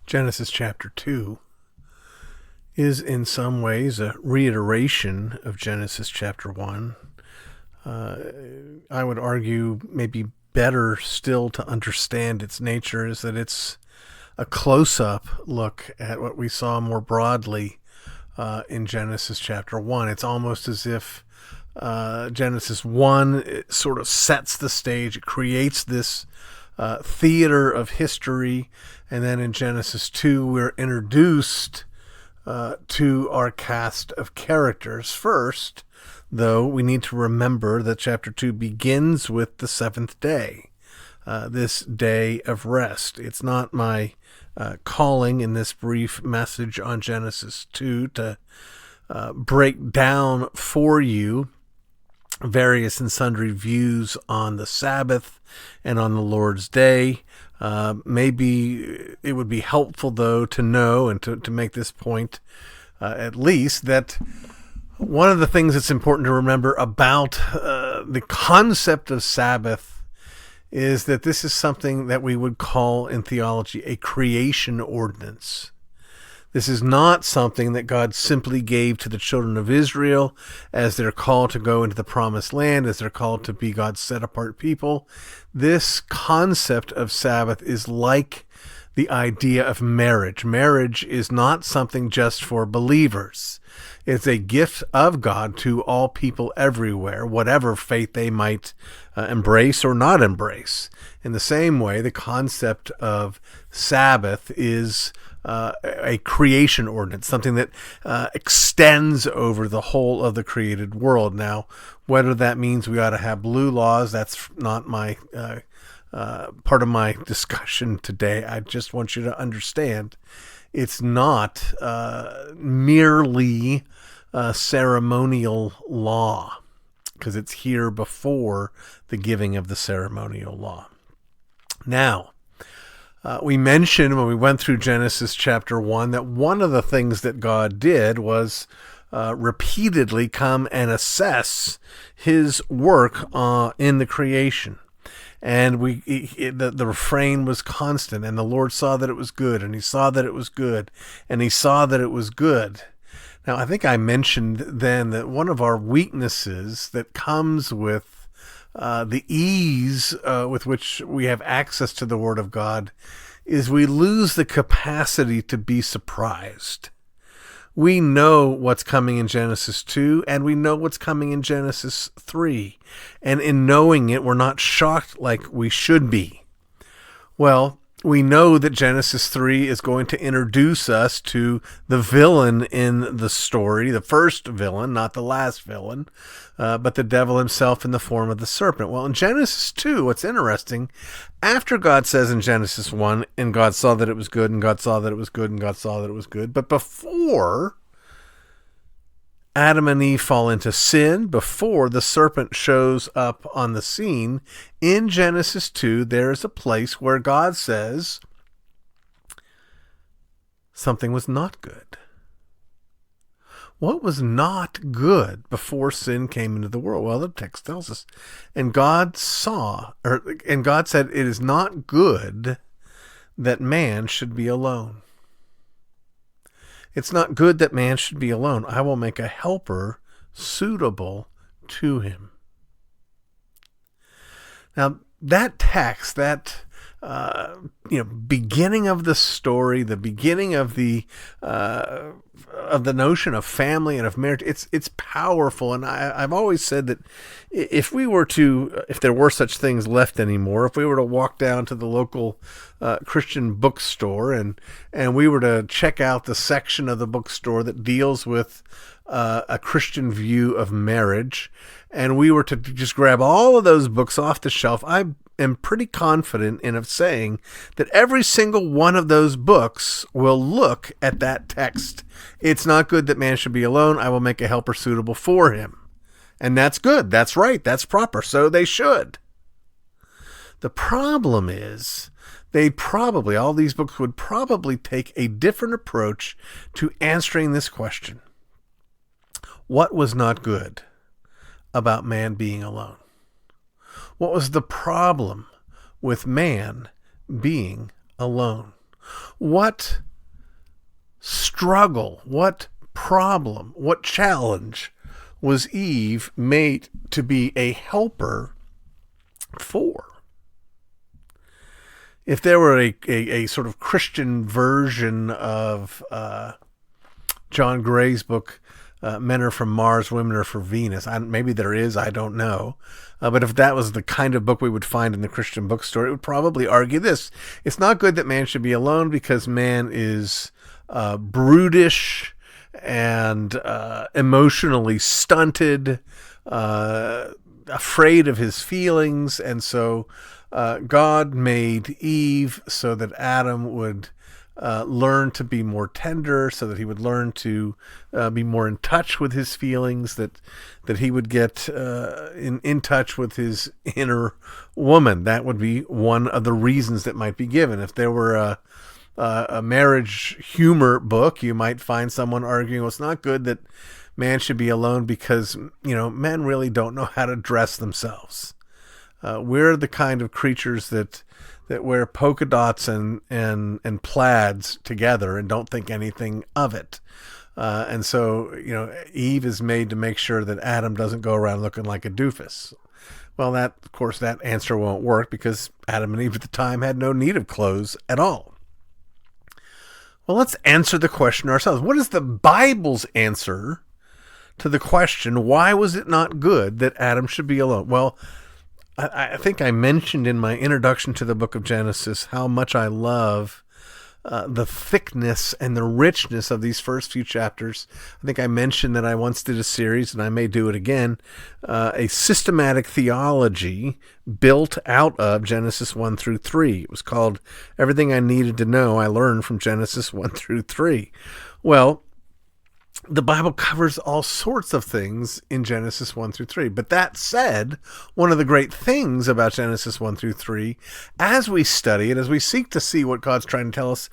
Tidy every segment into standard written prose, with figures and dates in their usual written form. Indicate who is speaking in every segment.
Speaker 1: Genesis chapter 2 is in some ways a reiteration of Genesis chapter 1. I would argue maybe better still to understand its nature is that it's a close-up look at what we saw more broadly in Genesis chapter 1. It's almost as if Genesis 1 sort of sets the stage. It creates this theater of history, and then in Genesis 2 we're introduced to our cast of characters. First, though, we need to remember that chapter 2 begins with the seventh day, this day of rest. It's not my calling in this brief message on Genesis 2 to break down for you various and sundry views on the Sabbath and on the Lord's Day. Maybe it would be helpful, though, to know and to make this point, at least, that one of the things that's important to remember about the concept of Sabbath is that this is something that we would call in theology a creation ordinance. This is not something that God simply gave to the children of Israel as they're called to go into the promised land, as they're called to be God's set-apart people. This concept of Sabbath is like the idea of marriage. Marriage is not something just for believers. It's a gift of God to all people everywhere, whatever faith they might embrace or not embrace. In the same way, the concept of Sabbath is a creation ordinance, something that extends over the whole of the created world. Now, whether that means we ought to have blue laws, that's not my part of my discussion today. I just want you to understand it's not merely ceremonial law, because it's here before the giving of the ceremonial law. Now, we mentioned when we went through Genesis chapter 1 that one of the things that God did was repeatedly come and assess his work in the creation. And the refrain was constant, and the Lord saw that it was good, and he saw that it was good, and he saw that it was good. Now, I think I mentioned then that one of our weaknesses that comes with the ease with which we have access to the Word of God is we lose the capacity to be surprised. We know what's coming in Genesis 2, and we know what's coming in Genesis 3. And in knowing it, we're not shocked like we should be. Well, we know that Genesis 3 is going to introduce us to the villain in the story, the first villain, not the last villain, but the devil himself in the form of the serpent. Well, in Genesis 2, what's interesting, after God says in Genesis 1, and God saw that it was good, and God saw that it was good, and God saw that it was good, but before Adam and Eve fall into sin, before the serpent shows up on the scene, in Genesis 2, there is a place where God says something was not good. What was not good before sin came into the world? Well, the text tells us, and God said, it is not good that man should be alone. It's not good that man should be alone. I will make a helper suitable to him. Now, that text, that beginning of the story, the beginning of the notion of family and of marriage, it's powerful. And I've always said that if there were such things left anymore, if we were to walk down to the local Christian bookstore and we were to check out the section of the bookstore that deals with a Christian view of marriage, and we were to just grab all of those books off the shelf, I am pretty confident in saying that every single one of those books will look at that text. It's not good that man should be alone. I will make a helper suitable for him. And that's good. That's right. That's proper. So they should. The problem is all these books would probably take a different approach to answering this question. What was not good about man being alone? What was the problem with man being alone? What struggle, what problem, what challenge was Eve made to be a helper for? If there were a sort of Christian version of John Gray's book, Men Are From Mars, Women Are from Venus, maybe there is, I don't know. But if that was the kind of book we would find in the Christian bookstore, it would probably argue this. It's not good that man should be alone because man is brutish and emotionally stunted, afraid of his feelings, and so God made Eve so that Adam would learn to be more tender, so that he would learn to be more in touch with his feelings, that he would get in touch with his inner woman. That would be one of the reasons that might be given. If there were a marriage humor book, you might find someone arguing, well, it's not good that man should be alone because, men really don't know how to dress themselves. We're the kind of creatures that wear polka dots and plaids together and don't think anything of it. And so, Eve is made to make sure that Adam doesn't go around looking like a doofus. Well, of course, that answer won't work because Adam and Eve at the time had no need of clothes at all. Well, let's answer the question ourselves. What is the Bible's answer to the question, why was it not good that Adam should be alone? Well, I think I mentioned in my introduction to the book of Genesis how much I love the thickness and the richness of these first few chapters. I think I mentioned that I once did a series, and I may do it again, a systematic theology built out of Genesis 1 through 3. It was called Everything I Needed to Know I Learned from Genesis 1 through 3. Well, the Bible covers all sorts of things in Genesis 1 through 3. But that said, one of the great things about Genesis 1 through 3, as we study it, as we seek to see what God's trying to tell us,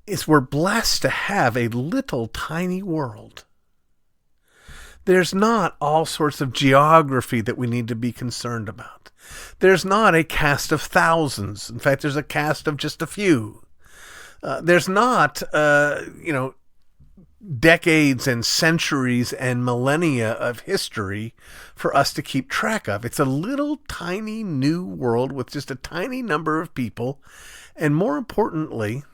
Speaker 1: is we're blessed to have a little tiny world. There's not all sorts of geography that we need to be concerned about. There's not a cast of thousands. In fact, there's a cast of just a few. There's not, decades and centuries and millennia of history for us to keep track of. It's a little tiny new world with just a tiny number of people, and more importantly,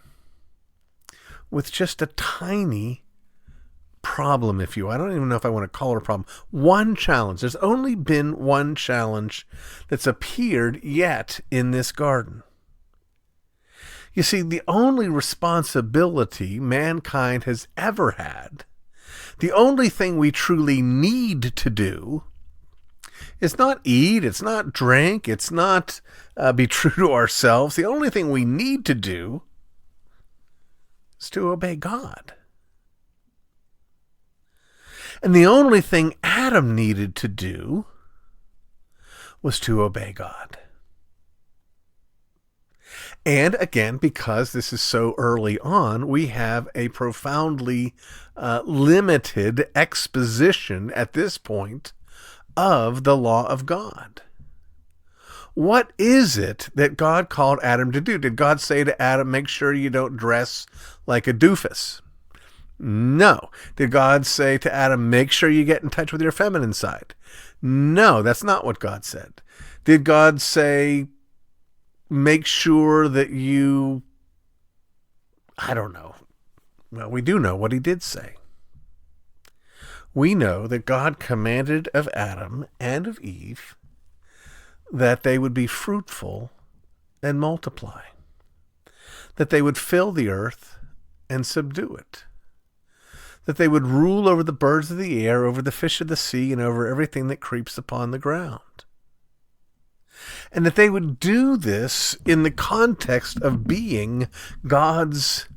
Speaker 1: with just a tiny problem, if you will. I don't even know if I want to call it a problem. One challenge. There's only been one challenge that's appeared yet in this garden. You see, the only responsibility mankind has ever had, the only thing we truly need to do, is not eat, it's not drink, it's not be true to ourselves. The only thing we need to do is to obey God. And the only thing Adam needed to do was to obey God. And again, because this is so early on, we have a profoundly limited exposition at this point of the law of God. What is it that God called Adam to do? Did God say to Adam, make sure you don't dress like a doofus? No. Did God say to Adam, make sure you get in touch with your feminine side? No, that's not what God said. Did God say, make sure that you, I don't know. Well, we do know what he did say. We know that God commanded of Adam and of Eve that they would be fruitful and multiply, that they would fill the earth and subdue it, that they would rule over the birds of the air, over the fish of the sea, and over everything that creeps upon the ground. And that they would do this in the context of being God's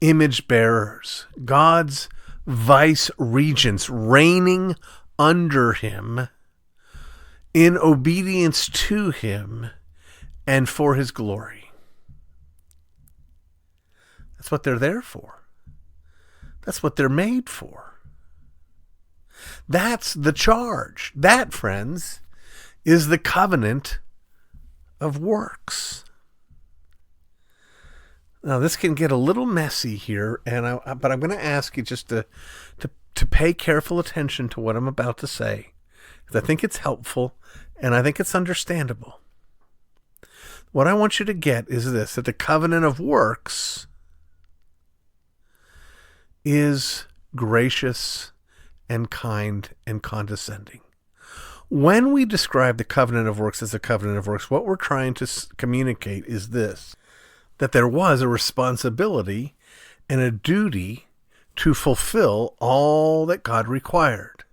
Speaker 1: image bearers, God's vice regents, reigning under him in obedience to him and for his glory. That's what they're there for. That's what they're made for. That's the charge. That, friends, is the covenant of works. Now, this can get a little messy here, but I'm going to ask you just to pay careful attention to what I'm about to say, because I think it's helpful and I think it's understandable. What I want you to get is this, that the covenant of works is gracious and kind and condescending. When we describe the covenant of works as a covenant of works, what we're trying to communicate is this, that there was a responsibility and a duty to fulfill all that God required,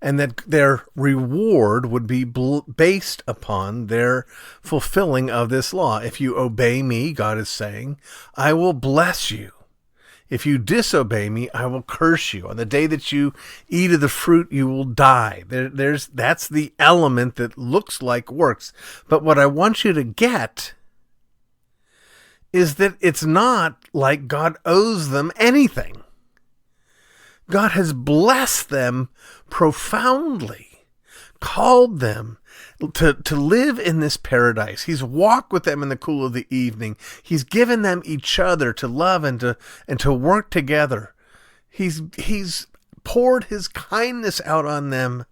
Speaker 1: and that their reward would be based upon their fulfilling of this law. If you obey me, God is saying, I will bless you. If you disobey me, I will curse you. On the day that you eat of the fruit, you will die. That's the element that looks like works. But what I want you to get is that it's not like God owes them anything. God has blessed them profoundly, called them to live in this paradise. He's walked with them in the cool of the evening. He's given them each other to love and to work together. He's poured his kindness out on them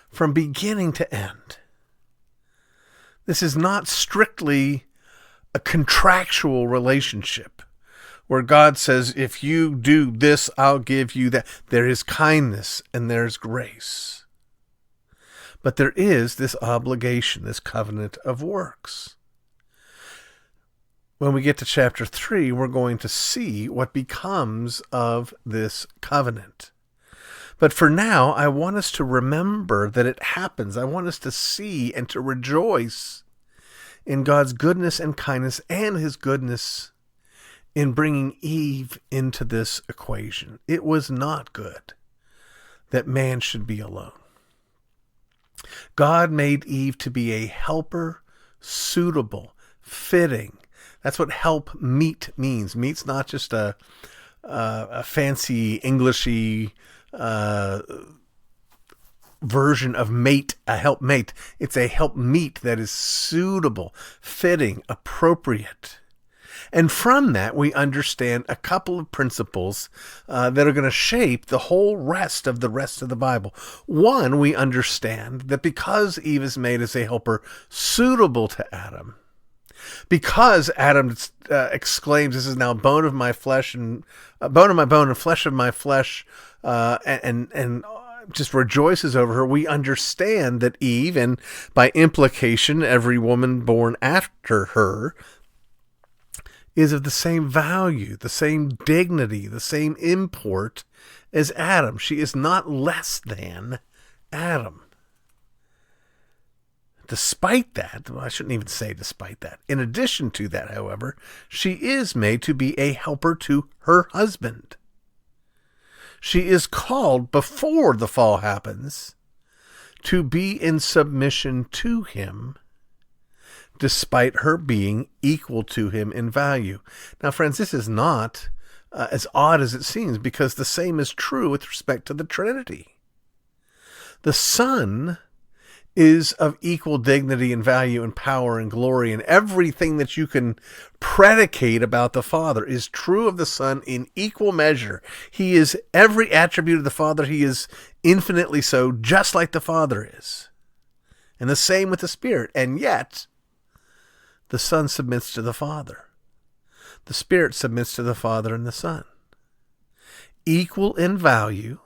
Speaker 1: from beginning to end. This is not strictly a contractual relationship where God says, if you do this, I'll give you that. There is kindness and there's grace. But there is this obligation, this covenant of works. When we get to chapter 3, we're going to see what becomes of this covenant. But for now, I want us to remember that it happens. I want us to see and to rejoice in God's goodness and kindness and his goodness in bringing Eve into this equation. It was not good that man should be alone. God made Eve to be a helper, suitable, fitting. That's what help meet means. Meet's not just a fancy Englishy version of mate, a helpmate. It's a helpmeet that is suitable, fitting, appropriate. And from that, we understand a couple of principles that are going to shape the whole rest of the Bible. One, we understand that because Eve is made as a helper suitable to Adam, because Adam exclaims, "This is now bone of my flesh and bone of my bone and flesh of my flesh," and just rejoices over her, we understand that Eve, and by implication, every woman born after her, is of the same value, the same dignity, the same import as Adam. She is not less than Adam. Despite that, well, I shouldn't even say despite that. In addition to that, however, she is made to be a helper to her husband. She is called, before the fall happens, to be in submission to him, despite her being equal to him in value. Now, friends, this is not as odd as it seems, because the same is true with respect to the Trinity. The Son is of equal dignity and value and power and glory, and everything that you can predicate about the Father is true of the Son in equal measure. He is every attribute of the Father. He is infinitely so, just like the Father is. And the same with the Spirit. And yet, the Son submits to the Father. The Spirit submits to the Father and the Son. Equal in value,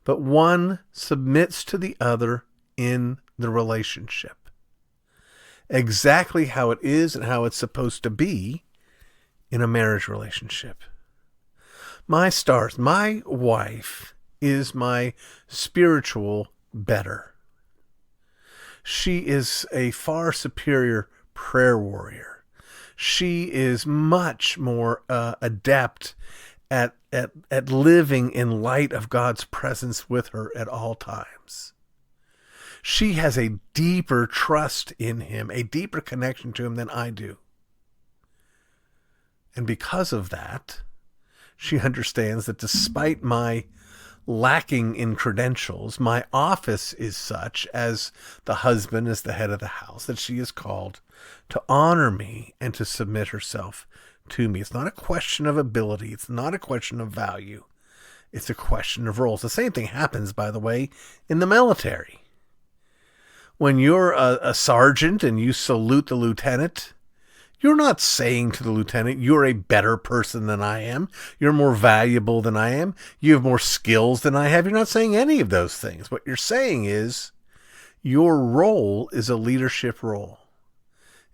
Speaker 1: but one submits to the other in the relationship. Exactly how it is and how it's supposed to be in a marriage relationship. My stars, my wife is my spiritual better. She is a far superior prayer warrior. She is much more adept at living in light of God's presence with her at all times. She has a deeper trust in him, a deeper connection to him than I do. And because of that, she understands that despite my lacking in credentials, my office is such, as the husband is the head of the house, that she is called to honor me and to submit herself to me. It's not a question of ability. It's not a question of value. It's a question of roles. The same thing happens, by the way, in the military. When you're a sergeant and you salute the lieutenant, you're not saying to the lieutenant, you're a better person than I am. You're more valuable than I am. You have more skills than I have. You're not saying any of those things. What you're saying is your role is a leadership role.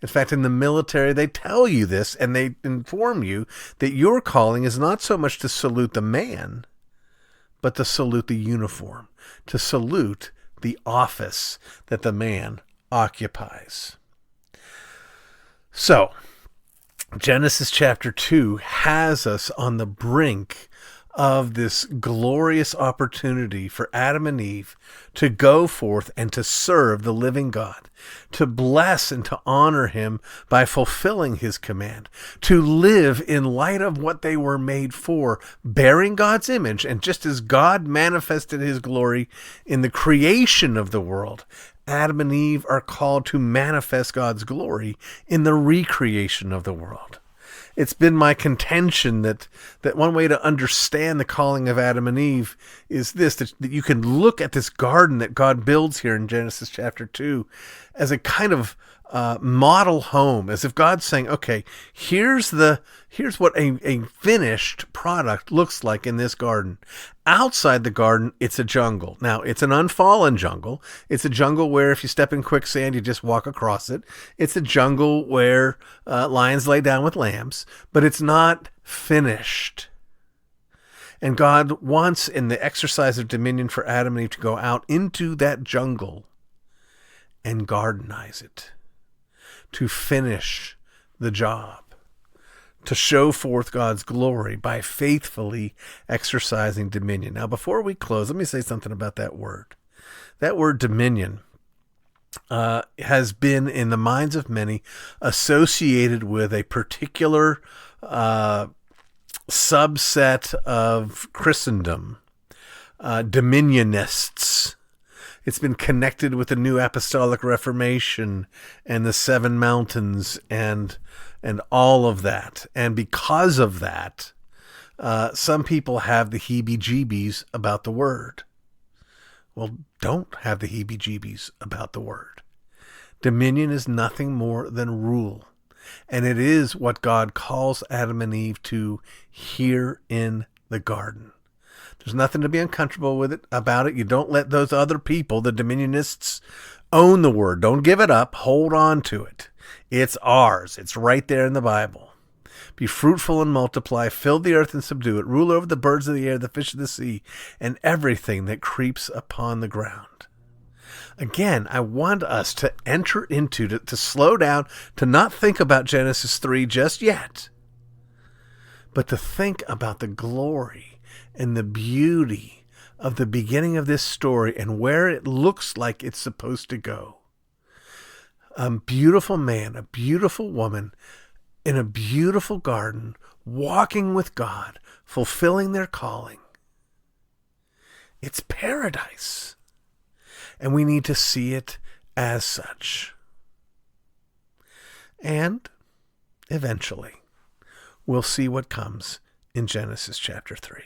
Speaker 1: In fact, in the military, they tell you this, and they inform you that your calling is not so much to salute the man, but to salute the uniform, to salute the office that the man occupies. So, Genesis chapter 2 has us on the brink of this glorious opportunity for Adam and Eve to go forth and to serve the living God, to bless and to honor him by fulfilling his command, to live in light of what they were made for, bearing God's image. And just as God manifested his glory in the creation of the world, Adam and Eve are called to manifest God's glory in the recreation of the world. It's been my contention that one way to understand the calling of Adam and Eve is this, that you can look at this garden that God builds here in Genesis chapter 2 as a kind of model home, as if God's saying, okay, here's what a finished product looks like in this garden. Outside the garden, it's a jungle. Now, it's an unfallen jungle. It's a jungle where if you step in quicksand, you just walk across it. It's a jungle where lions lay down with lambs, but it's not finished. And God wants, in the exercise of dominion for Adam and Eve, to go out into that jungle and gardenize it, to finish the job, to show forth God's glory by faithfully exercising dominion. Now, before we close, let me say something about that word. That word dominion has been in the minds of many associated with a particular subset of Christendom, dominionists. It's been connected with the New Apostolic Reformation and the Seven Mountains and all of that. And because of that, some people have the heebie-jeebies about the word. Well, don't have the heebie-jeebies about the word. Dominion is nothing more than rule. And it is what God calls Adam and Eve to here in the garden. There's nothing to be uncomfortable with it about it. You don't let those other people, the dominionists, own the word. Don't give it up. Hold on to it. It's ours. It's right there in the Bible. Be fruitful and multiply, fill the earth and subdue it, rule over the birds of the air, the fish of the sea, and everything that creeps upon the ground. Again, I want us to enter into, to slow down, to not think about Genesis 3 just yet, but to think about the glory and the beauty of the beginning of this story and where it looks like it's supposed to go. A beautiful man, a beautiful woman in a beautiful garden, walking with God, fulfilling their calling. It's paradise. And we need to see it as such. And eventually, we'll see what comes in Genesis chapter 3.